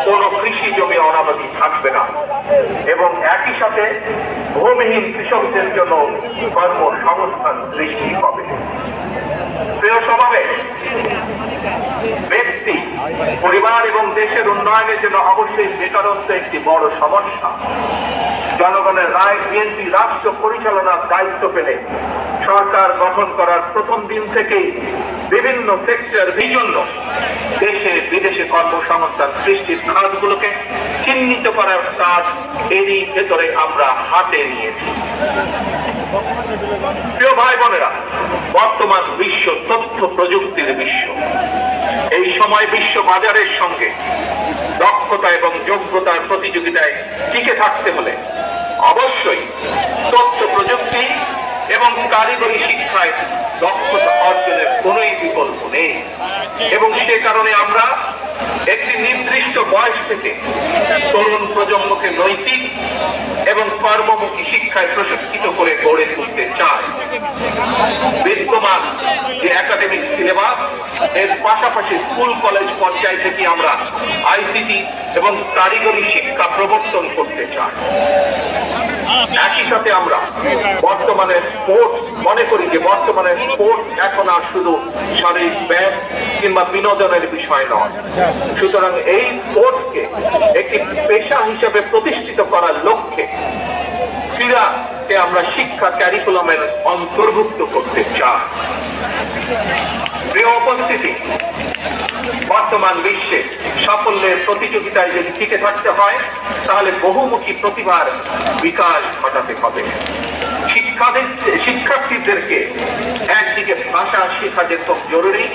কোনো কৃষি জমি অনাবাদি থাকবে না এবং একই সাথে ভূমিহীন কৃষকদের জন্য কর্মসংস্থান সৃষ্টি হবে। প্রিয় সমাবেশ, ব্যক্তি, পরিবার এবং দেশের উন্নয়নের জন্য অবশ্যই বেকারত্ব একটি বড় সমস্যা। জনগণের রায় বিএনপি রাষ্ট্র পরিচালনার দায়িত্ব পেলে সরকার গঠন করার প্রথম দিন থেকেই বিভিন্ন সেক্টর জন্য দেশে বিদেশে কর্মসংস্থান সৃষ্টির খাতগুলোকে চিহ্নিত করার কাজ এরই ভেতরে আমরা হাতে নিয়েছি। প্রিয় ভাই বোনেরা, বর্তমান বিশ্ব তথ্য প্রযুক্তির বিশ্ব। এই সময় বিশ্ব বাজারের সঙ্গে দক্ষতা এবং যোগ্যতার প্রতিযোগিতায় টিকে থাকতে হলে অবশ্যই তথ্য প্রযুক্তি এবং কারিগরি শিক্ষায় দক্ষতা অর্জনের কোনোই বিকল্প নেই এবং সে কারণে আমরা একটি নির্দিষ্ট বয়স থেকে তরুণ প্রজন্মকে নৈতিক এবং কর্মমুখী শিক্ষায় প্রশিক্ষিত করে গড়ে তুলতে চাই। বিদ্যমান যে একাডেমিক সিলেবাস, এর পাশাপাশি স্কুল কলেজ পর্যায় থেকে আমরা আইসিটি এবং কারিগরি শিক্ষা প্রবর্তন করতে চাই। একই সাথে আমরা বর্তমানে স্পোর্টস মনে করি যে বর্তমানে স্পোর্টস এখন আর শুধু শারীরিক ব্যায়াম কিংবা বিনোদনের বিষয় নয়। সুতরাং এই স্পোর্টসকে একটি পেশা হিসেবে প্রতিষ্ঠিত করার লক্ষ্যে ক্রীড়াকে আমরা শিক্ষা ক্যারিকুলামের অন্তর্ভুক্ত করতে চাই। প্রিয় উপস্থিতি, বর্তমান বিশ্বে সাফল্যের প্রতিযোগিতায় যদি টিকে থাকতে হয় তাহলে বহুমুখী প্রতিভার বিকাশ ঘটাতে হবে। শিক্ষার্থীদেরকে একদিকে ভাষা শেখা যে খুব জরুরি।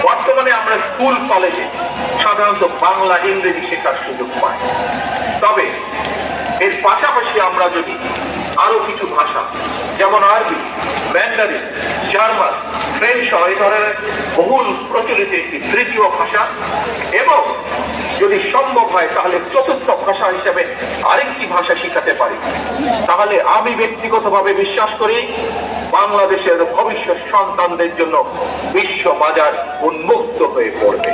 বর্তমানে আমরা স্কুল কলেজে সাধারণত বাংলা ইংরেজি শেখার সুযোগ পাই, তবে এর পাশাপাশি আমরা যদি আরো কিছু ভাষা যেমন আরবি, ম্যান্ডারিন, জার্মান, ফ্রেঞ্চ এই ধরনের বহুল প্রচলিত একটি তৃতীয় ভাষা এবং যদি সম্ভব হয় তাহলে চতুর্থ ভাষা হিসেবে আরেকটি ভাষা শিখাতে পারি, তাহলে আমি ব্যক্তিগতভাবে বিশ্বাস করি বাংলাদেশের ভবিষ্যৎ সন্তানদের জন্য বিশ্ব বাজার উন্মুক্ত হয়ে পড়বে।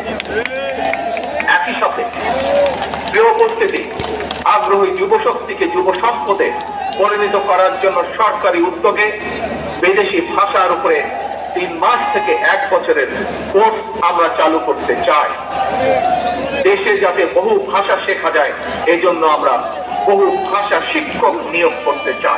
একই সাথে প্রিয় উপস্থিতি, আগ্রহী যুবশক্তিকে যুব সম্পদে পরিণত করার জন্য সরকারি উদ্যোগে বিদেশি ভাষার উপরে 3 মাস থেকে 1 বছরের কোর্স আমরা চালু করতে চাই। দেশে যাতে বহু ভাষা শেখা যায় এজন্য আমরা বহু ভাষা শিক্ষক নিয়োগ করতে চাই।